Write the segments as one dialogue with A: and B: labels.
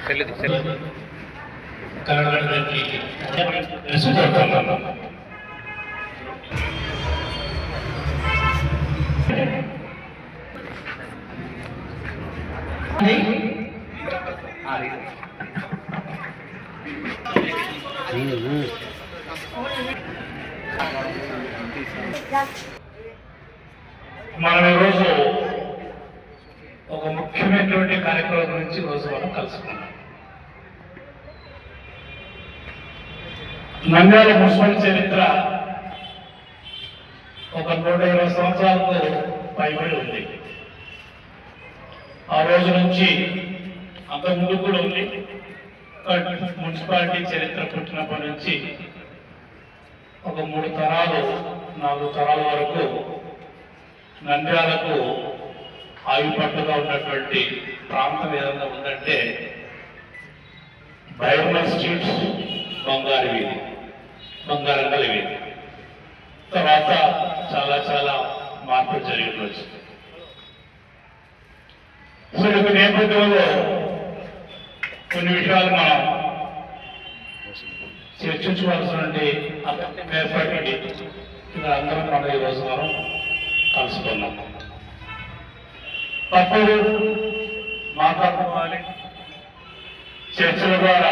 A: మనం ఈరోజు ఒక ముఖ్యమైనటువంటి కార్యక్రమం గురించి ఈరోజు మనం కలుసుకున్నాం. నంద్యాల మున్సిపల్ చరిత్ర ఒక 120 సంవత్సరాలకు పైబడి ఉంది. ఆ రోజు నుంచి అంత ముందు కూడా ఉంది. మున్సిపాలిటీ చరిత్ర పుట్టినప్పటి నుంచి ఒక 3 తరాలు 4 తరాల వరకు నంద్యాలకు ఆయుపట్టుగా ఉన్నటువంటి ప్రాంతం ఏదైనా ఉందంటే బయోమల్ స్ట్రీట్, బంగారు వీధి, బంగారంగల వీధి. తర్వాత చాలా చాలా మార్పులు జరిగిపోవచ్చు. సో ఈ నేపథ్యంలో కొన్ని విషయాలు మనం చర్చించుకోవాల్సినటువంటి ఏర్పాటు ఇక్కడ అందరం మనం ఈరోజు మనం కలుసుకున్నాం. తప్పదు, మాట్లాడుకోవాలి, చర్చల ద్వారా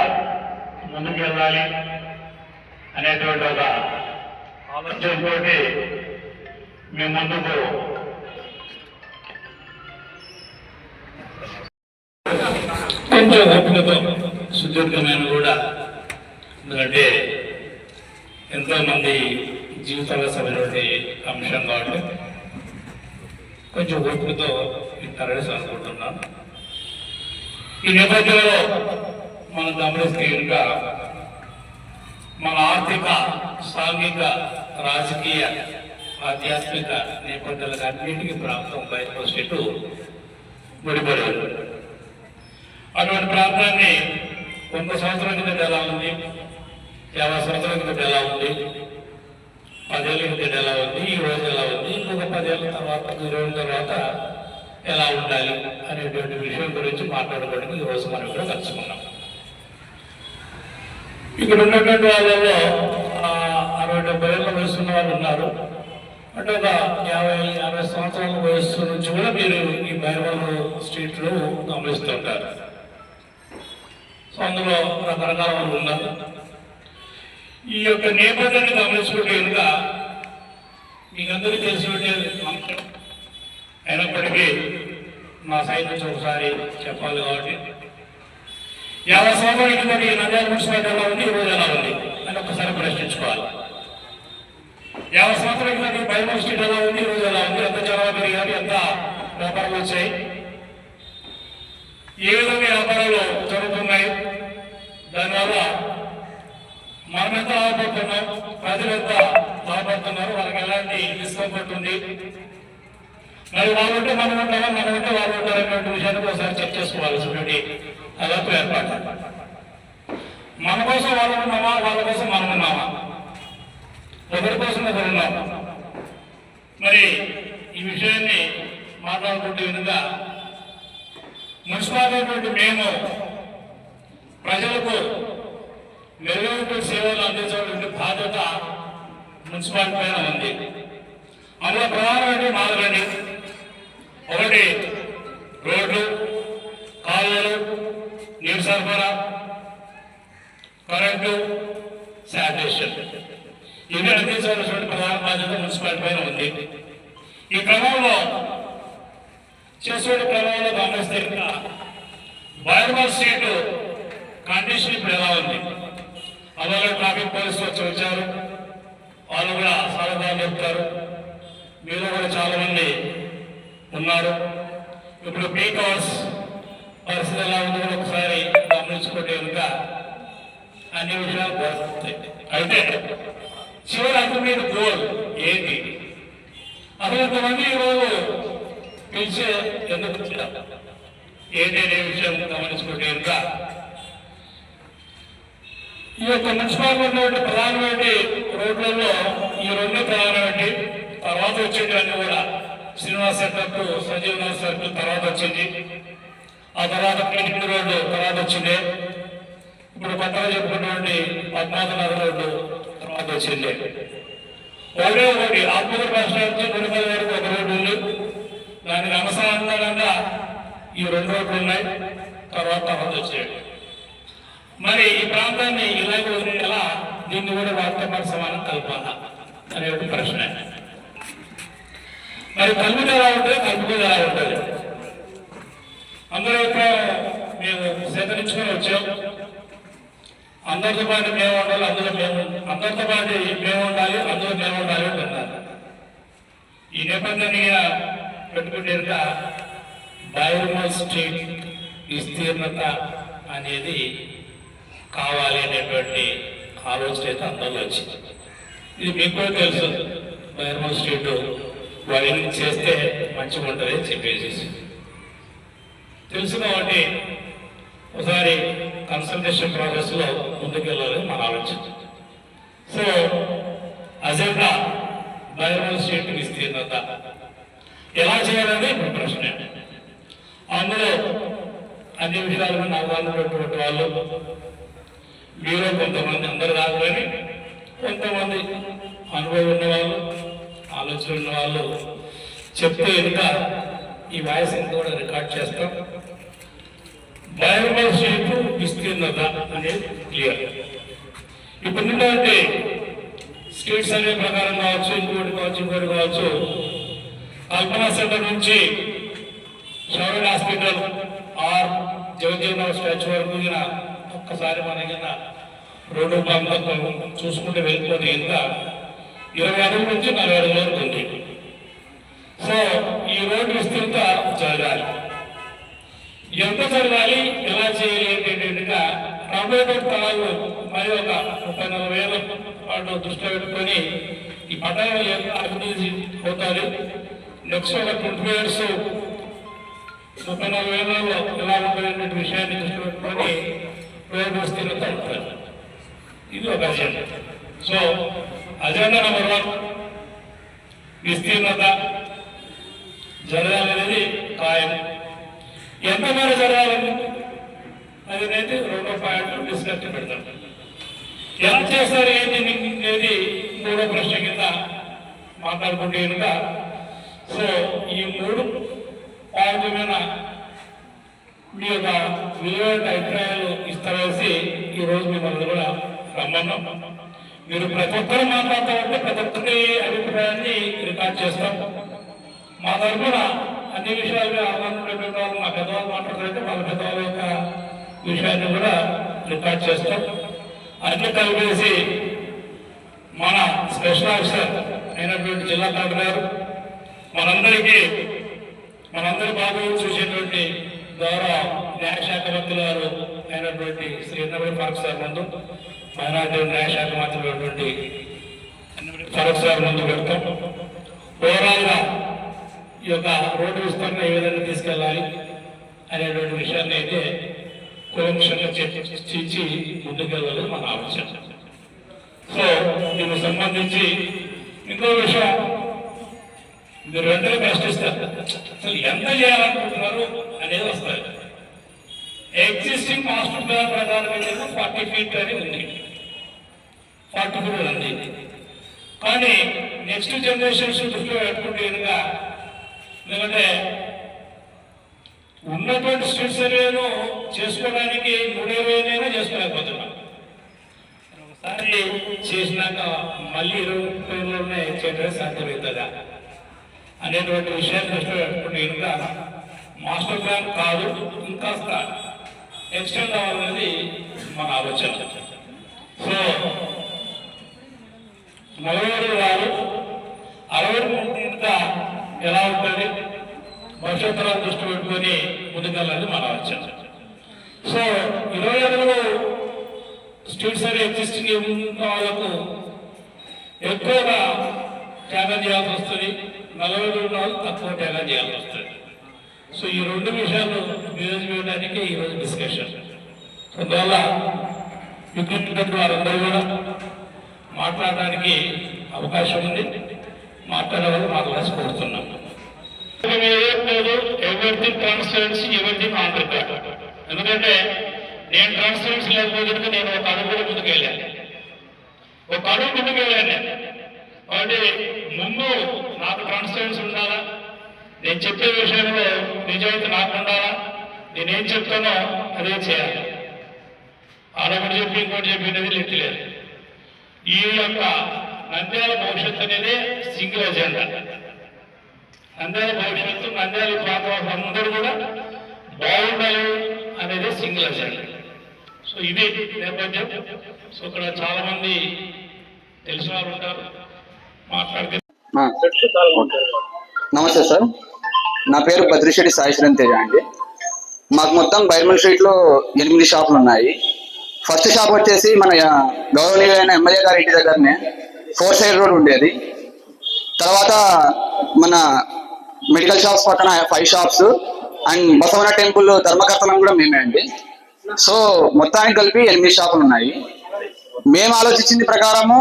A: ముందుకు వెళ్ళాలి అనేటువంటి ఒక ఆలోచనతో మీ ముందుకు కొంచెం ఓపికతో సుదీర్ఘమైన కూడా, ఎందుకంటే ఎంతోమంది జీవితాల సభైనటువంటి అంశం కాబట్టి కొంచెం ఓపికతో తరలిసి అనుకుంటున్నాను. ఈ నేపథ్యంలో మనం గమనిస్తే కనుక మన ఆర్థిక, సాంఘిక, రాజకీయ, ఆధ్యాత్మిక నేపథ్యాలకు అన్నింటికీ ప్రాంతం బయటకు స్టేటు ముడిపడి ఉంది. అటువంటి ప్రాంతాన్ని 100 సంవత్సరాల కిందట ఎలా ఉంది, 50 సంవత్సరాల కిందట ఎలా ఉంది, 10 ఏళ్ళ కిందట ఎలా ఉంది, ఈ రోజు ఎలా ఉంది, ఇంకొక 10 ఏళ్ళ తర్వాత, 20 ఏళ్ళ తర్వాత ఎలా ఉండాలి అనేటువంటి విషయం గురించి మాట్లాడుకోవడానికి ఈరోజు మనం కూడా కలుసుకున్నాం. ఇక్కడ ఉన్నటువంటి వాళ్ళలో 60-70 ఏళ్ళ వయసు ఉన్న వాళ్ళు ఉన్నారు. అంటే ఒక 50-60 సంవత్సరాల వయస్సు నుంచి కూడా మీరు ఈ బైరవల్ స్ట్రీట్లో గమనిస్తుంటారు. సో అందులో రకరకాల వాళ్ళు ఉన్నారు. ఈ యొక్క నేపథ్యాన్ని గమనించుకుంటే కనుక మీకందరికీ తెలిసినట్టే అంశం అయినప్పటికీ నా సైడ్ నుంచి ఒకసారి చెప్పాలి కాబట్టి 50 సంవత్సరాల కింద ఈ నంద్యాల మున్సిపాలిటీ ఎలా ఉంది, ఈరోజు ఎలా ఉంది అని ఒకసారి ప్రశ్నించుకోవాలి. 50 సంవత్సరాల కింద బైబల్ స్ట్రీట్ ఎలా ఉంది, ఈరోజు ఎలా ఉంది, ఎంత జనాభా పెరిగారు, ఎంత వ్యాపారాలు వచ్చాయి, ఏ విధంగా వ్యాపారాలు జరుగుతున్నాయి, దానివల్ల మనం ఎంత లాభపడుతున్నాం, ప్రజలు ఎంత లాభపడుతున్నారు, వాళ్ళకి ఎలాంటి డిస్కంఫర్ట్ ఉంది, మరి వాళ్ళు ఉంటే మనం ఉంటామా, మనం ఉంటే వాళ్ళు ఉంటారు అనేటువంటి విషయాన్ని ఒకసారి చెక్ చేసుకోవాల్సినటువంటి అదొక ఏర్పాటు. మన కోసం వాళ్ళు ఉన్నామా, వాళ్ళ కోసం మనం ఉన్నామా, ఒకరి కోసం ఒకరు ఉన్నామా? మరి ఈ విషయాన్ని మాట్లాడుకుంటే కనుక మున్సిపాలిటీ మేము ప్రజలకు మెరుగైన సేవలు అందించాల్సిన బాధ్యత మున్సిపాలిటీ పైన ఉంది. అందులో ప్రధానమైన మార్గాన్ని ఒకటి రోడ్లు, కాలువలు, నీరు సరఫరా, కరెంటు, శానిటేషన్ ఇవి అందించాల్సిన ప్రధాన బాధ్యత మున్సిపాలిటీ పైన ఉంది. ఈ క్రమంలో చేసే క్రమంలో గమనిస్తే బైరవల్ స్ట్రీట్ కండిషన్ ఇప్పుడు ఎలా ఉంది, అలాగే ట్రాఫిక్ పోలీసులు వచ్చారు, వాళ్ళు కూడా సలహాలు చెప్తారు, మీలో కూడా చాలా మంది ఉన్నారు. ఇప్పుడు పీక్ అవర్స్ పరిస్థితి ఎలా ఉందో ఒకసారి గమనించుకుంటే కనుక అన్ని విషయాలు బాగుంటాయి. అయితే చివరి అల్టిమేట్ గోల్ ఏంటి, అసలు ఇంతమంది ఈరోజు పిలిచే ఎందుకు ఏంటి అనే విషయం గమనించుకుంటే కనుక ఈ యొక్క మున్సిపాలిటీ ఉన్నటువంటి ప్రధానమైన రోడ్లలో ఈ 2 ప్రధానమైన, తర్వాత వచ్చేటివన్నీ కూడా శ్రీనివాస్ సర్కిల్, సంజీవ్ నగర్ సర్కిల్ తర్వాత వచ్చింది. ఆ తర్వాత పీటింగ్ రోడ్డు తర్వాత వచ్చింది. ఇప్పుడు కొత్తగా చెప్పుకున్నటువంటి పద్మావతి రోడ్డు తర్వాత వచ్చింది. ఒకటే ఒకటి ఆత్మకూరు బస్ స్టాండ్ నుంచి గుడిపల్లి వరకు ఒక రోడ్డు ఉంది. దానికి అనుసంధానంగా ఈ 2 రోడ్లు ఉన్నాయి. తర్వాత వచ్చాయి. మరి ఈ ప్రాంతాన్ని ఇలాగే వదిలేలా దీన్ని కూడా వాటితో పాటు సమానం కలపాలా అనే ఒక ప్రశ్న. మరి కలుపుకు ఎలా ఉంటుంది, కలుపుకు ఎలా ఉంటుంది? అందరూ మేము సేకరించుకొని వచ్చాం. అందరితో పాటు మేము ఉండాలి, అందరితో పాటు మేము ఉండాలి, అందరూ మేము ఉండాలి అంటున్నారు. ఈ నేపథ్యాన్ని పెట్టుకుంటే బయోమాస్ స్ట్రీట్ విస్తీర్ణత అనేది కావాలి అనేటువంటి ఆలోచన అయితే అందరిలో వచ్చింది. ఇది మీకు కూడా తెలుసు. బయోమాస్ స్ట్రీట్ వైరింగ్ చేస్తే మంచిగా ఉంటుంది అని చెప్పేసి తెలుసు. కాబట్టి ఒకసారి కన్సల్టేషన్ ప్రాసెస్లో ముందుకెళ్ళాలని మన ఆలోచన. సో అజెండా బయోమాస్ స్ట్రీట్ విస్తీర్ణత ఎలా చేయాలని ప్రశ్న. అందులో అన్ని విషయాలను అవగాహనటువంటి వాళ్ళు మీలో కొంతమంది, అందరు కాదు కానీ కొంతమంది అనుభవం ఉన్నవాళ్ళు, ఆలోచన ఉన్న వాళ్ళు చెప్తే ఇంకా ఈ వాయిస్ ఎంత కూడా రికార్డ్ చేస్తాం. బయోమాస్ స్ట్రీట్ విస్తీర్ణత అనేది క్లియర్. ఇప్పుడు ఏంటంటే స్ట్రీట్ సర్వే ప్రకారం కావచ్చు, ఇంకోటి కావచ్చు, కల్పనా సెంటర్ నుంచి షవరన్ హాస్పిటల్ ఆర్ జగజ్జీవన్ స్టాచ్యూ వరకు ఒక్కసారి మన కింద రోడ్డు ప్రాంతం చూసుకుంటే వెళ్ళిపోతే ఇంకా 20 అడుగుల నుంచి 40 అడుగుల వరకు ఉంది. సో ఈ రోడ్డు విస్తృత జరగాలి. ఎంత జరగాలి, ఎలా చేయాలి ఏంటంటే రాబోయే తరాలు మరి ఒక 30-40 ఏళ్ళ పాటు దృష్టిలో పెట్టుకొని ఈ పట్టణం ఎంత అభివృద్ధి అవుతుంది, నెక్స్ట్ ఒక 20 years 30-40 ఏళ్ళలో ఎలా ఉంటుంది విషయాన్ని దృష్టిలో పెట్టుకొని రోడ్డు విస్తీర్ణత ఉంటుంది. ఇది ఒక అజెండా. సో అజెండా నెంబర్ 1 విస్తీర్ణత జరగాలనేది ఖాయం. ఎంత మేర జరగాలని అది అనేది 2వ పాయింట్ డిస్కస్ పెడతాం. ఎలా చేస్తారు ఏంటి అనేది 3వ ప్రశ్న కింద మాట్లాడుకుంటే కనుక. సో ఈ 3 పాయింట్ల మీద మీ యొక్క విలువైన అభిప్రాయాలు ఇస్తారేసి ఈరోజు మిమ్మల్ని కూడా రమ్మన్నాం. మీరు ప్రతి ఒక్కరు మాట్లాడుతూ ఉంటే ప్రతి ఒక్కరి అభిప్రాయాన్ని రికార్డ్ చేస్తాం. మా తరఫున అన్ని విషయాలు అవగాహన మా పెద్దవాళ్ళు మాట్లాడుతుంటే వాళ్ళ పెద్దవాళ్ళ యొక్క విషయాన్ని కూడా రికార్డ్ చేస్తాం. అన్ని కలిపేసి మన స్పెషల్ ఆఫీసర్ అయినటువంటి జిల్లా కలెక్టర్ గారు మనందరి బాగా చూసేటువంటి ద్వారా న్యాయశాఖ మంత్రి గారు అయినటువంటి శ్రీ ఎన్నబడి ఫరూక్ సార్ ముందు, మైనార్టీ న్యాయశాఖ మంత్రి అయినటువంటి ఫరూక్ సార్ ముందు పెడతాం. ఓవరాల్గా ఈ యొక్క రోడ్డు విస్తరణ ఏ విధంగా తీసుకెళ్ళాలి అనేటువంటి విషయాన్ని అయితే కూలంకషంగా చర్చించి ముందుకెళ్ళాలని మన ఆలోచన. సో దీనికి సంబంధించి ఇంకో విషయం మీరు వెంటనే ప్రశ్నిస్తారు, అసలు ఎంత చేయాలనుకుంటున్నారు అనేది వస్తారు. ఎగ్జిస్టింగ్ మాస్టర్ ప్లాన్ ప్రకారం 40 feet అని ఉంది, 40 feet ఉంది. కానీ నెక్స్ట్ జనరేషన్స్ దృష్టిలో పెట్టుకుంటే కనుక, ఎందుకంటే ఉన్నటువంటి స్ట్రీట్ సర్వేను చేసుకోవడానికి 3-20 చేసుకోలేకపోతున్నాం. ఒకసారి చేసినాక మళ్ళీ 20 చేయడం సాధ్యమవుతుందా అనేటువంటి విషయాన్ని దృష్టిలో పెట్టుకుంటే కనుక మాస్టర్ ప్లాన్ కాదు, ఇంకాస్త ఎక్స్టెండ్ అవ్వాలనేది మన ఆలోచన. సో 40 వారు 60 ఎలా ఉంటుంది భవిష్యత్తులో దృష్టి పెట్టుకొని ముందుకెళ్ళాలని మన ఆలోచన. సో 20 అడుగులు స్ట్రీట్ సర్వే ఎగ్జిస్టింగ్ ఉన్న వాళ్ళకు ఎక్కువగా త్యాగం చేయాల్సి వస్తుంది, 40 అడుగుల వాళ్ళు తక్కువ త్యాగం చేయాల్సి వస్తుంది. సో ఈ 2 విషయాలు నియోజకవర్గం చేయడానికి ఈరోజు డిస్కషన్. అందువల్ల విజ్ఞప్తి వారందరూ కూడా మాట్లాడడానికి అవకాశం ఉంది, మాట్లాడేవాళ్ళు మాట్లాడాల్సి కోరుతున్నాం. ఎవరిది కాన్స్టిట్యుయెన్సీ, ఎవరిది ఆన్ రికార్డ్. ఏంటంటే నేను ట్రాన్స్పరెన్సీ లేకపోతే నేను ఒక అడుగు కూడా ముందుకు వెళ్ళాను, ఒక అడుగు ముందుకు వెళ్ళాను. కాబట్టి ముందు నాకు ట్రాన్స్పరెన్సీ ఉండాలా, నేను చెప్పే విషయంలో నిజమైతే నాకు ఉండాలా, నేనేం చెప్తానో అదే చేయాలి. ఆడొకటి చెప్పి ఇంకోటి చెప్పినది లెక్కలేదు. ఈ యొక్క నంద్యాల భవిష్యత్తు అనేది సింగిల్ ఎజెండా. నంద్యాల భవిష్యత్తు, నంద్యాల ప్రాంతం అందరూ కూడా బాగుండాలి అనేది సింగిల్ ఎజెండా. సో ఇది నేపథ్యం. సో ఇక్కడ చాలా మంది తెలిసిన వారు ఉంటారు, మాట్లాడితే.
B: నమస్తే సార్, నా పేరు బద్రిశెట్టి సాయిశ్వరన్ తేజ అండి. మాకు మొత్తం బైర్మల్ స్ట్రీట్ లో 8 షాపులు ఉన్నాయి. ఫస్ట్ షాప్ వచ్చేసి మన గౌరవనీయులైన ఎమ్మెల్యే గారి ఇంటి దగ్గరనే 4 సైడ్ రోడ్ ఉండేది. తర్వాత మన మెడికల్ షాప్స్ పక్కన 5 షాప్స్ అండ్ బసవన టెంపుల్ ధర్మకర్తలం కూడా మేమే అండి. సో మొత్తానికి కలిపి 8 షాపులు ఉన్నాయి. మేము ఆలోచించింది ప్రకారము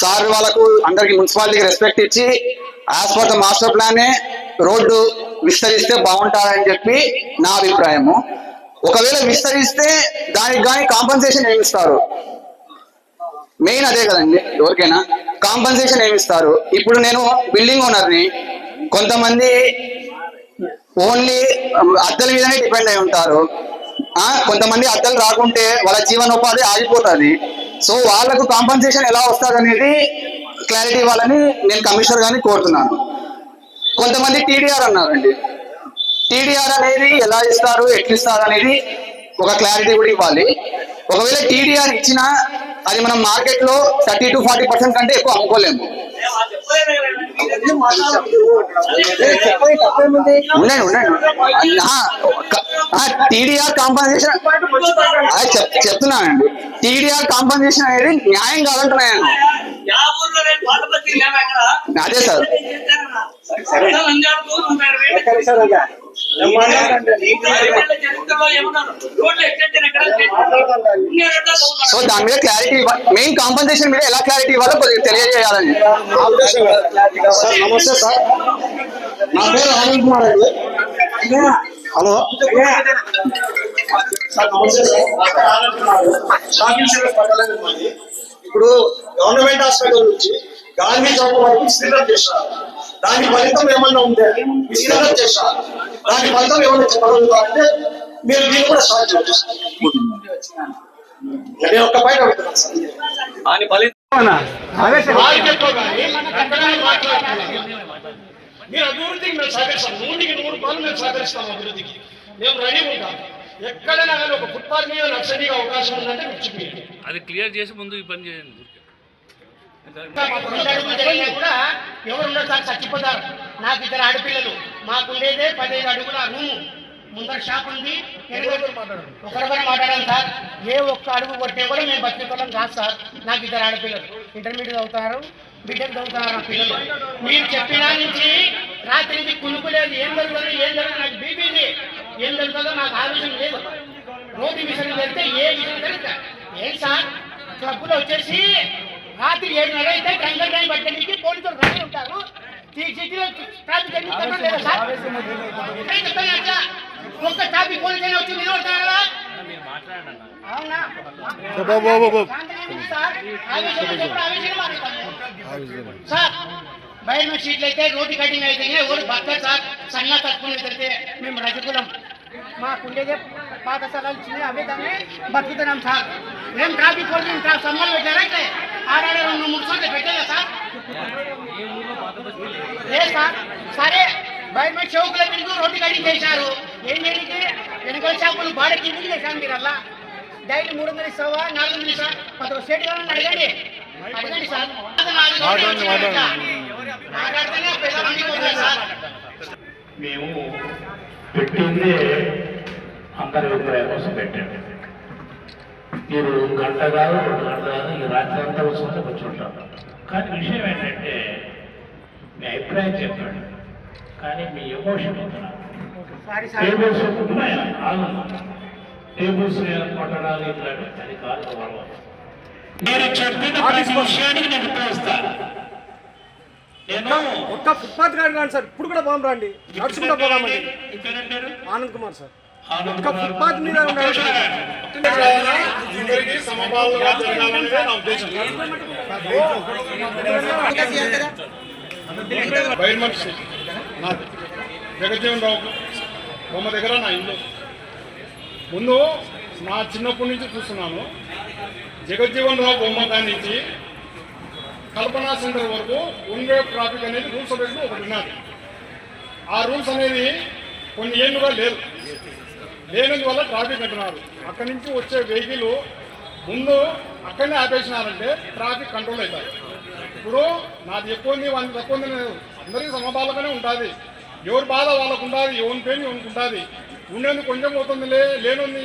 B: సార్ వాళ్ళకు అందరికి మున్సిపాలిటీకి రెస్పెక్ట్ ఇచ్చి యాజ్ పర్ ద మాస్టర్ ప్లానే రోడ్డు విస్తరిస్తే బాగుంటుందని చెప్పి నా అభిప్రాయము. ఒకవేళ విస్తరిస్తే దానికి కానీ కాంపన్సేషన్ ఏమిస్తారు? మెయిన్ అదే కదండి, ఎవరికైనా కాంపన్సేషన్ ఏమిస్తారు? ఇప్పుడు నేను బిల్డింగ్ ఓనర్ని, కొంతమంది ఓన్లీ అద్దెల మీదనే డిపెండ్ అయి ఉంటారు, కొంతమంది అద్దెలు రాకుంటే వాళ్ళ జీవనోపాధి ఆగిపోతుంది. సో వాళ్ళకు కాంపన్సేషన్ ఎలా వస్తుంది అనేది క్లారిటీ ఇవ్వాలని నేను కమిషనర్ గారిని కోరుతున్నాను. కొంతమంది టీడీఆర్ అన్నారండి, టీడీఆర్ అనేది ఎలా ఇస్తారు, ఎట్లా ఇస్తారు అనేది ఒక క్లారిటీ కూడా ఇవ్వాలి. ఒకవేళ టీడీఆర్ ఇచ్చినా అది మనం మార్కెట్ లో 30 to 40% కంటే ఎక్కువ అమ్ముకోలేము. టీడీఆర్ కాంపన్సేషన్ చెప్తున్నానండి, టీడీఆర్ కాంపన్సేషన్ అనేది న్యాయం కాదంటున్నాను. అదే సార్, సో దాని మీద క్లారిటీ, మెయిన్ కాంపన్సేషన్ మీద ఎలా క్లారిటీ ఇవ్వాలో కొద్దిగా తెలియజేయాలని.
C: నమస్తే సార్, నా పేరు ఆనంద్ కుమార్ అండి. హలో సార్, నమస్తే సార్. ఇప్పుడు గవర్నమెంట్ హాస్పిటల్ నుంచి గాంధీ చౌక్ వరకు విస్తరణ చేశారు. దాని ఫలితం ఏమన్నా ఉంటే విస్తరణ చేశారు, దాని ఫలితం ఏమన్నా చెప్పగలుగుతారంటే మీరు దీన్ని కూడా స్టార్ట్ చేస్తారు. నేను ఒక్క బయట అడుగుతున్నాను సార్, దాని ఫలితం
D: మీరు అభివృద్ధికి మేము సహకరిస్తాం, 100% మేము సహకరిస్తాం. అభివృద్ధికి మేము రెడీ ఉంటాం. ఎక్కడైనా కానీ ఒక ఫుట్పాత్ మీద నర్సరీగా అవకాశం ఉందంటే మర్చిపోయింది,
E: అది క్లియర్ చేసి ముందు ఈ పని చేయండి.
D: కూడా ఎవరు ఉన్నారు సార్, చచ్చిపోతారు. నాకు 2 ఆడపిల్లలు, మాకుండేదే 15 అడుగుల రూము, ముందర షాప్ ఉంది. ఒకరిపై మాట్లాడాను సార్, ఏ ఒక్క అడుగు కొట్టే కూడా మేము బతికోవడం కాదు సార్. నాకు 2 ఆడపిల్లలు, ఇంటర్మీడియట్ చదువుతారు, బీటెక్ చదువుతున్నారు నా పిల్లలు. మీరు చెప్పినా నుంచి రాత్రి నుంచి కునుకులేదు, ఏం జరుగుతుందో నాకు బీపీది, ఏం జరుగుతుందో నాకు ఆలోచన లేదు. రోడ్డు విషయం జరిగితే ఏ విషయం జరుగుతా ఏం సార్, క్లబ్లో వచ్చేసి రాత్రి 7:30 అయితే ట్రంగల్ టైం పట్టడానికి పోలీసులు రెడీ ఉంటారు. ఒక్క ట్రాఫిక్ పోలీస్ అయినా వచ్చి నిలబడతారా? అవునా సార్, బయట సీట్లు అయితే రోడ్డు కటింగ్ అయితే ఎవరు బతకరు సార్. సన్నా తక్కువ పెడితే మేము రజకులం, మాకుండేదే పాత స్థలాలు ఇచ్చినాయి, అవే దాన్ని బతుకుతున్నాం సార్. మేము ట్రాఫిక్ పోలీసు సమ్మలు పెట్టారా అయితే 6-3 చోట్ల పెట్టేదా సార్? లేదు సార్. సరే, బయట చౌకుల మీద రోడ్డు కటింగ్ చేశారు. ఏం చేయడానికి వెనకాల చేపలు బాడ కిందికి చేశాను. మీరు అలా డైలీ 300 ఇస్తావా, 400 ఇస్తావా? కొద్దిగా స్టేట్ గవర్నమెంట్ అడగండి సార్. మాట్లాడితేనే పెద్దమంది సార్.
A: మేము పెట్టిందే అందరి అభిప్రాయం కోసం పెట్టండి. మీరు గంట కాదు 2 గంటలు కాదు, ఈ రాత్రి అంతా వస్తుంటే కూర్చుంటాం. కానీ విషయం ఏంటంటే మీ అభిప్రాయం చెప్పండి, కానీ మీ ఎమోషన్ అవుతున్నారు. టేబుల్స్ ఉన్నాయా? టేబుల్స్ కొట్టడాలు ఇట్లాంటి అది కాదు. మీరు చెప్పిన ప్రతి విషయానికి నేను ఉపయోగిస్తాను. నేను
C: ఒక్క ఫుట్పాత్ గాడి రండి సార్, ఇప్పుడు కూడా బాగుంది రండి, నడుచుకుంటా పోదామండి. ఆనంద్ కుమార్ సార్.
F: ఫుట్పాత్ మీద
C: అందరికీ సమపాలుగా జరగాలనేదే నా ఉద్దేశం. బైర్మన్ స్ట్రీట్ నాది జగజ్జీవన్ రావు బొమ్మ దగ్గర నా ఇల్లు. ముందు నా చిన్నప్పటి నుంచి చూస్తున్నాను. జగజ్జీవన్ రావు బొమ్మ కాడి నుంచి కల్పనా సెంటర్ వరకు ఉండే ట్రాఫిక్ అనేది రూల్స్ అనేది ఒకటి ఉన్నది. ఆ రూల్స్ అనేది కొన్ని ఏళ్ళుగా లేనందువల్ల ట్రాఫిక్ అంటున్నారు. అక్కడి నుంచి వచ్చే వెహికల్ ముందు అక్కడనే ఆపేసినారంటే ట్రాఫిక్ కంట్రోల్ అవుతారు. ఇప్పుడు నాది ఎక్కువ వాళ్ళకి తక్కువ లేదు, అందరికీ సమపాలగానే ఉంటుంది. ఎవరి బాధ వాళ్ళకు ఉంటుంది, ఎవరి పెయిన్ ఎవరికి ఉంటుంది. ఉండేది కొంచెం పోతుంది, లేనుంది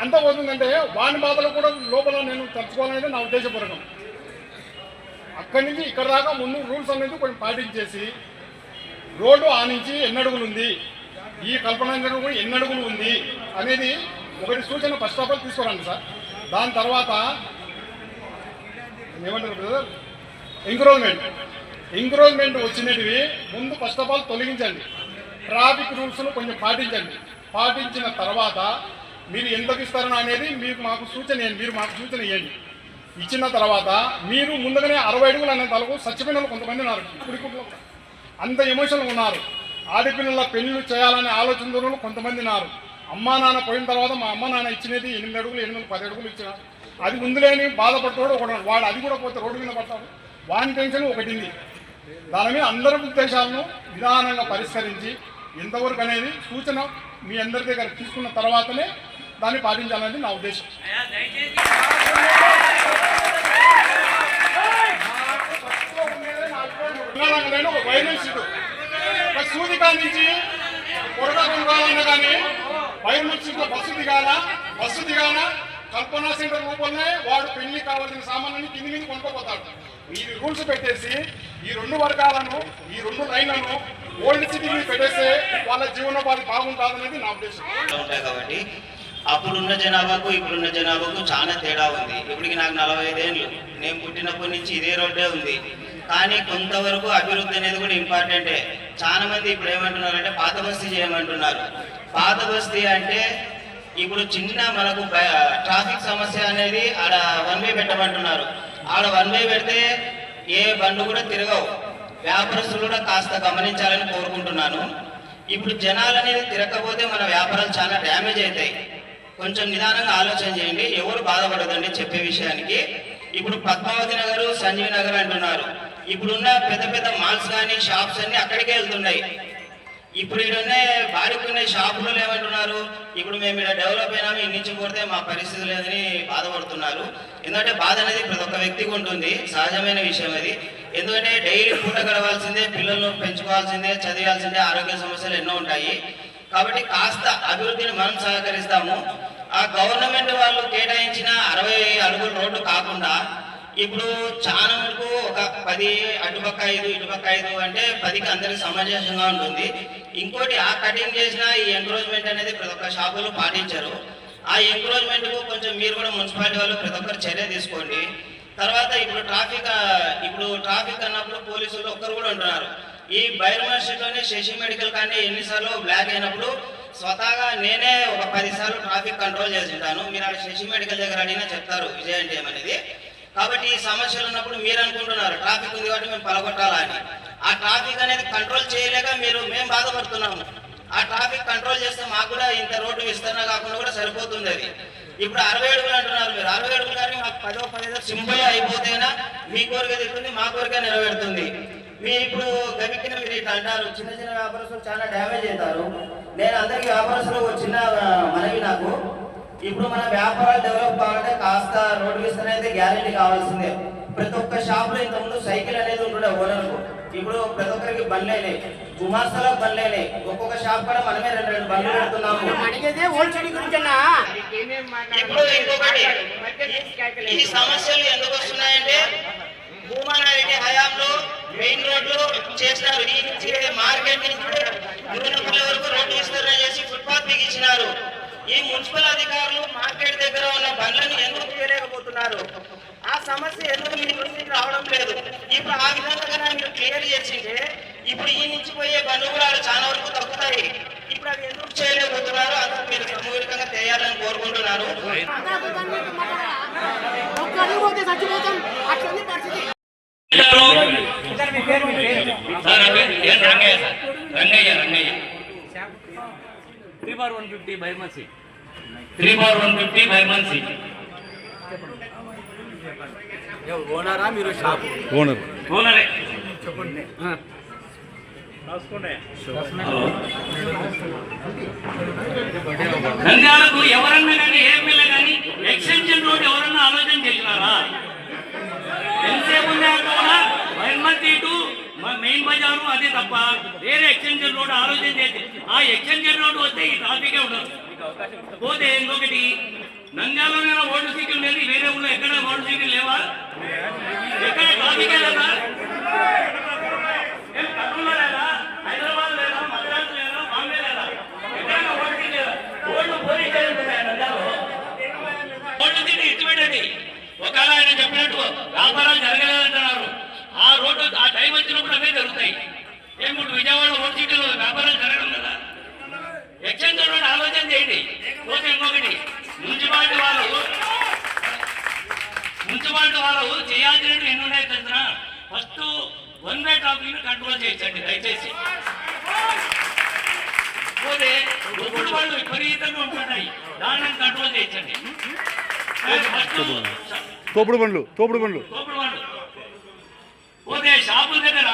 C: అంతా పోతుందంటే వాని బాధలు కూడా లోపల నేను తలుచుకోవాలనేది నా ఉద్దేశపూర్వకం. అక్కడి నుంచి ఇక్కడ దాకా ముందు రూల్స్ అనేది కొంచెం పాటించేసి రోడ్డు ఆ నుంచి ఎన్ని అడుగులు ఉంది, ఈ కల్పన కూడా ఎన్ని అడుగులు ఉంది అనేది ఒకటి సూచన ఫస్ట్ ఆఫ్ ఆల్ తీసుకురండి సార్. దాని తర్వాత ఏమంటారు బ్రదర్, ఎంక్రోచ్మెంట్ వచ్చినవి ముందు ఫస్ట్ ఆఫ్ ఆల్ తొలగించండి. ట్రాఫిక్ రూల్స్ను కొంచెం పాటించండి. పాటించిన తర్వాత మీరు ఎంతకు ఇస్తారని అనేది మాకు సూచన ఇవ్వండి. ఇచ్చిన తర్వాత మీరు ముందుగానే 60 అడుగులు అనే తలకు చచ్చిపోయిన వాళ్ళు కొంతమంది ఉన్నారు. ఇప్పుడు అంత ఎమోషన్లు ఉన్నారు. ఆడపిల్లల పెళ్లి చేయాలనే ఆలోచనలో కొంతమంది ఉన్నారు. అమ్మా నాన్న పోయిన తర్వాత మా అమ్మ నాన్న ఇచ్చినది 8 అడుగులు 10 అడుగులు ఇచ్చినారు. అది ముందులేని బాధపడ్డాడు ఒకడు, వాడు అది కూడా పోతే రోడ్డు మీద పడతాడు. వాని టెన్షన్ ఒకటింది. దాని మీద అందరి ఉద్దేశాలను విధానంగా పరిష్కరించి ఎంతవరకు అనేది సూచన మీ అందరి దగ్గర తీసుకున్న తర్వాతనే దాన్ని పాటించాలనేది నా ఉద్దేశం. ఒక వైరల్ సీటు ఒక సూదికా నుంచి కొరగా కొనుక్కోవాలన్నా కానీ వైరల్ సీట్లో బస్సు దిగాల కల్పనా సెంటర్ రూపంలో వాడు పెళ్లి కావాల్సిన సామాన్లని కింది మీద కొనుక్కోపోతాడు. ఈ రూల్స్ పెట్టేసి ఈ 2 వర్గాలను ఈ 2 లైన్లను ఓల్డ్ సిటీ మీద పెట్టేస్తే వాళ్ళ జీవనోపాధి బాగుంటుందనేది నా ఉద్దేశం.
G: ఉంటాయి కాబట్టి అప్పుడున్న జనాభాకు ఇప్పుడున్న జనాభాకు చాలా తేడా ఉంది. ఇప్పటికి నాకు 45 ఏళ్ళు, నేను పుట్టినప్పటి నుంచి ఇదే రోడ్డే ఉంది. కానీ కొంతవరకు అభివృద్ధి అనేది కూడా ఇంపార్టెంటే. చాలా మంది ఇప్పుడు ఏమంటున్నారంటే పాత బస్తీ చేయమంటున్నారు. పాత బస్తీ అంటే ఇప్పుడు చిన్న మనకు ట్రాఫిక్ సమస్య అనేది ఆడ 1 వే పెట్టమంటున్నారు. ఆడ 1 వే పెడితే ఏ బండ్లు కూడా తిరగవు. వ్యాపారస్తులు కూడా కాస్త గమనించాలని కోరుకుంటున్నాను. ఇప్పుడు జనాలు అనేది తిరగకపోతే మన వ్యాపారాలు చాలా డ్యామేజ్ అవుతాయి. కొంచెం నిదానంగా ఆలోచన చేయండి. ఎవరు బాధపడదండి చెప్పే విషయానికి. ఇప్పుడు పద్మావతి నగర్, సంజీవ్ నగర్ అంటున్నారు. ఇప్పుడున్న పెద్ద మాల్స్ కానీ షాప్స్ అన్ని అక్కడికే వెళ్తున్నాయి. ఇప్పుడు ఇక్కడనే బాడుకునే షాపులు ఏమంటున్నారు, ఇప్పుడు మేము ఇక్కడ డెవలప్ అయినాము, ఇన్ని నుంచి కొడితే మా పరిస్థితి లేదని బాధపడుతున్నారు. ఎందుకంటే బాధ అనేది ప్రతి ఒక్క వ్యక్తికి ఉంటుంది, సహజమైన విషయం అది. ఎందుకంటే డైలీ పూట గడవాల్సిందే, పిల్లలను పెంచుకోవాల్సిందే, చదివాల్సిందే, ఆరోగ్య సమస్యలు ఎన్నో ఉంటాయి. కాబట్టి కాస్త అభివృద్ధిని మనం సహకరిస్తాము. ఆ గవర్నమెంట్ వాళ్ళు కేటాయించిన 60 అడుగుల రోడ్డు కాకుండా ఇప్పుడు చాలా వరకు ఒక 10 అటుపక్క 5 ఇటుపక్క 5 అంటే 10కి అందరికి సమంజసంగా ఉంటుంది. ఇంకోటి ఆ కటింగ్ చేసిన ఈ ఎంక్రోచ్మెంట్ అనేది ప్రతి ఒక్క షాపులు పాటించరు. ఆ ఎంక్రోచ్మెంట్ కు కొంచెం మీరు కూడా మున్సిపాలిటీ వాళ్ళు ప్రతి ఒక్కరు చర్య తీసుకోండి. తర్వాత ఇప్పుడు ట్రాఫిక్ అన్నప్పుడు పోలీసులు ఒక్కరు కూడా ఉంటున్నారు. ఈ బైర్మన్ స్ట్రీట్లోనే శశి మెడికల్ కానీ ఎన్నిసార్లు బ్లాక్ అయినప్పుడు స్వతహాగా నేనే ఒక 10 సార్లు ట్రాఫిక్ కంట్రోల్ చేసి ఉంటాను. మీరు అక్కడ శశి మెడికల్ దగ్గర అడిగినా చెప్తారు విజయ్ అంటే ఏమనేది. కాబట్టి ఈ సమస్యలు ఉన్నప్పుడు మీరు అనుకుంటున్నారు ట్రాఫిక్ ఉంది కాబట్టి మేము పలగొట్టాలని. ఆ ట్రాఫిక్ అనేది కంట్రోల్ చేయలేక మేము బాధపడుతున్నాము. ఆ ట్రాఫిక్ కంట్రోల్ చేస్తే మాకు కూడా ఇంత రోడ్డు విస్తరణ కాకుండా కూడా సరిపోతుంది. అది ఇప్పుడు 60 అడుగులు అంటున్నారు మీరు. 60 అడుగులు కానీ మాకు 10 సింపుల్ అయిపోతేనా మీ కోరిక తిరుగుతుంది, మా కోరిక నెరవేరుతుంది. మీ ఇప్పుడు గమికిన మీరు ఇట్లా అంటారు, చిన్న వ్యాపారస్తులు చాలా డ్యామేజ్ అవుతారు. నేను అందరికి వ్యాపారస్తులు చిన్న మనవి నాకు, ఇప్పుడు మన వ్యాపారాలు డెవలప్ కావాలంటే కాస్త రోడ్డు విస్తరణ అయితే గ్యారెంటీ కావాల్సిందే. ప్రతి ఒక్క షాప్లో ఇంతకుముందు సైకిల్ అనేది ఉంటుండే ఓనర్కు. ఇప్పుడు ప్రతి ఒక్కరికి బండ్లేనే, గుమాస్తాలో బండ్లేనే. ఒక్కొక్క షాప్ కూడా మనమే 2 బండ్లు పెడుతున్నాము. ఇప్పుడు ఇంకొకటి, ఈ సమస్యలు ఎందుకు వస్తున్నాయంటే భూమానారెడ్డి హయాంలో మెయిన్ రోడ్లు చేసినారు. ఈ నుంచి మార్కెట్ నుంచి నూనెపల్లి వరకు రోడ్డు విస్తరణ చేసి ఫుట్పాత్ బిగించినారు. ఈ మున్సిపల్ అధికారులు మార్కెట్ దగ్గర ఉన్న బండ్లను ఎందుకు చేయలేకపోతున్నారు? ఆ సమస్య ఎందుకు మీ దృష్టికి రావడం లేదు? ఇప్పుడు ఆ విధంగా మీరు క్లియర్ చేసింటే ఇప్పుడు ఈ నుంచి పోయే బండ్లు కూడా చాలా వరకు తగ్గుతాయి. ఇప్పుడు అవి ఎందుకు చేయలేకపోతున్నారు అందరూ మీరు చేయాలని కోరుకుంటున్నారు.
D: ఒక్క అడుగు పోతే చచ్చిపోతాం, అట్లనే పరిస్థితి.
A: సార్ ఏం రంగయ్య సార్, రంగయ్య
E: 3/150 బైమసి
A: 3/150 బైమన్సీ.
E: ఓనరా మీరు షాపు
A: ఓనరే. నంద్యాలకు ఎవరన్నా కానీ ఏ పిల్ల కానీ ఎక్స్టెన్షన్ రోడ్ ఎవరన్నా ఆలోచన చేసినారా? ఎంతసేపు ఉందా బైమన్సీ టు మెయిన్ బజారు అదే తప్ప వేరే ఎక్స్టెన్షన్ రోడ్ ఆలోచన చేసి ఆ ఎక్స్టెన్షన్ రోడ్ వస్తే ఈ ట్రాఫికే ఉండదు. పోతే ఇంకొకటి నంద్యాలలో ఓల్డ్ సీట్లు లేదు, వేరే ఊళ్ళో ఎక్కడ ఓల్డ్ సీట్లు లేవా? ఎక్కడ ట్రాఫికే లేదా? ఏం కర్నూలు లేదా, హైదరాబాద్ లేదా, మద్రాసు లేదా, బాంబే లేదా? ఎక్కడైనా ఓల్డ్ సీట్ లేదా? ఓల్డ్ పోలీస్ స్టేషన్ ఉన్నాయా నంద్యాలలో? ఓల్డ్ సీట్ ఇచ్చిపెట్టండి. ఒకవేళ ఆయన చెప్పినట్టు వ్యాపారాలు జరగలేదంటున్నారు, ఆ రోడ్డు ఆ టైం వచ్చినప్పుడు అవే జరుగుతాయి. ఏం విజయవాడ ఓల్డ్ సీట్లో వ్యాపారాలు జరగడం కదా? ఎక్స్టెన్షన్ రోడ్ ఆలోచన చేయండి. పోతే ఇంకొకటి మున్సిపాలిటీ వాళ్ళు చేయాల్సినట్టు ఎన్ని ఉన్నాయి తెలుసా? First one way traffic control చేయించండి దయచేసి. పోతే ఒప్పుడు వాళ్ళు విపరీతంగా ఉంటున్నాయి, దాన్ని కంట్రోల్ చేయించండి.
F: తోపుడు బండ్లు
A: పోతే షాపుల దగ్గర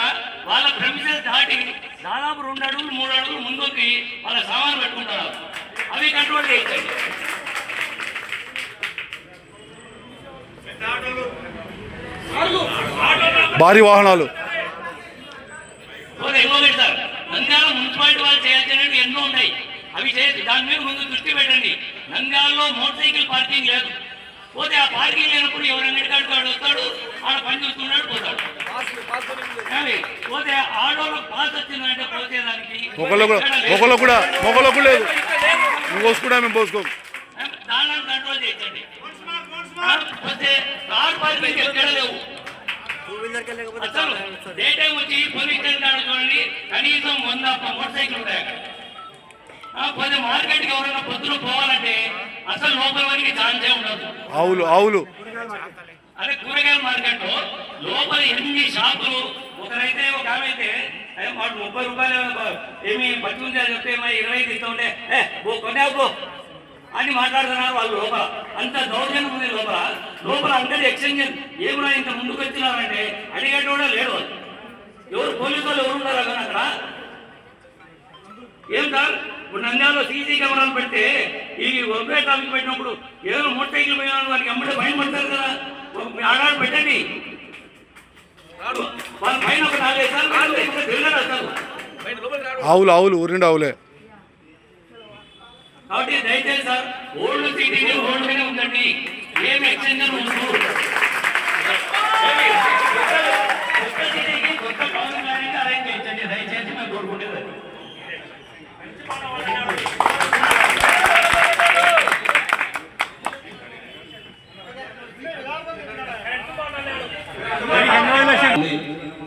A: వాళ్ళ ప్రెమిసెస్ దాటి దాదాపు 2 అడుగులు 3 అడుగులు ముందుకి వాళ్ళ సామాన్లు పెట్టుకుంటారు, అవి కంట్రోల్ చేయించండి.
F: భారీ వాహనాలు
A: పోతే ఇంకొకటి సార్, నంద్యాల మున్సిపాలిటీ వాళ్ళు చేయాల్సినవి ఎన్నో ఉన్నాయి, అవి చేసి దాని మీద ముందు దృష్టి పెట్టండి. నంద్యాలలో మోటార్ సైకిల్ పార్కింగ్ లేదు. పోతే ఆ పార్కింగ్ లేనప్పుడు ఎవరైనా వస్తాడు, ఆడ పని చూస్తున్నాడు, పోతాడు. పోతే ఆడోళ్ళకి పాస్ వచ్చిందంటే పోసేదానికి
F: ఒకళ్ళు కూడా లేదు, నువ్వు పోసుకుంటా మేము పోసుకోం.
A: దాన్ని కంట్రోల్ చేయించండి. పోతే కార్ పార్కింగ్ ఎక్కడ లేవు. అసలు డే టైం వచ్చి పోలీస్ స్టేషన్ కాడ చూడండి, కనీసం 100 మోటార్ సైకిల్ ఉంటాయి అక్కడ. పోతే మార్కెట్కి ఎవరైనా పొద్దున పోవాలంటే అసలు లోపల వరకు ఛాన్సే ఉండదు.
F: ఆవులు
A: అదే కూరగాయల మార్కెట్ లో లోపల ఎన్ని షాపులు. ఒకరైతే ఒక ఆమె అయితే వాడు 30 రూపాయలు ఏమి పట్టుకుంటే చెప్తే 20 ఇస్తూ ఉంటే కొనేపో అని మాట్లాడుతున్నారు వాళ్ళు. లోపల అంత దౌర్జన్యం ఉంది. లోపల అందరి ఎక్స్చేంజ్ ఏమైనా ఇంత ముందుకు వచ్చినారంటే అడిగేట కూడా లేడు. ఎవరు పోలీసు వాళ్ళు ఎవరు ఉన్నారు అక్కడ అక్కడ? ఏం సార్, ఇప్పుడు నంద్యాలలో సీసీ కెమెరాలు పెడితే ఈ ఒకే ట్రాఫిక్ పెట్టినప్పుడు ఏదో మోటార్ సైకిల్ పోయిన వారికి అమ్మడే భయం పడతారు కదా. ఆడాడు పెట్టండి, వాళ్ళ పైన ఒక 4-5 సార్లు తిరగడు అసలు.
F: ఆవులు ఊరిండి ఆవులే.
A: కాబట్టి దయచేసి సార్ ఓల్డ్ సిటీని ఓల్డ్గానే ఉందండి, ఏమి ఎక్స్టెన్షన్ ఉండదు. కొత్త సిటీకి కొత్త టౌన్ ప్లానింగ్ అరేంజ్ చేయించండి దయచేసి, మేము కోరుకుంటేది.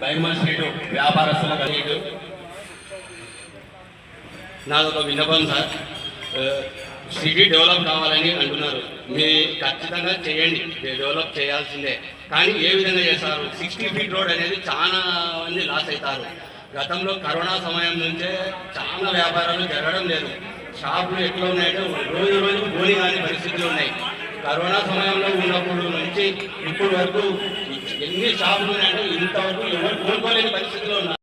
H: బైమన్ స్ట్రీట్ వ్యాపారస్తుల కలిగి నాదొక విన్నపం సార్. సిటీ డెవలప్ కావాలని అంటున్నారు, మీరు ఖచ్చితంగా చేయండి, డెవలప్ చేయాల్సిందే. కానీ ఏ విధంగా చేస్తారు? 60 ఫీట్ రోడ్ అనేది చాలా మంది లాస్ అవుతారు. గతంలో కరోనా సమయం నుంచే చాలా వ్యాపారాలు జరగడం లేదు. షాపులు ఎట్లా ఉన్నాయంటే రోజు పోనీ కాని పరిస్థితులు ఉన్నాయి. కరోనా సమయంలో ఉన్నప్పుడు నుంచి ఇప్పుడు వరకు ఎన్ని షాపులు ఉన్నాయంటే ఇంతవరకు ఎవరు కోలుకోలేని పరిస్థితిలో ఉన్నారు.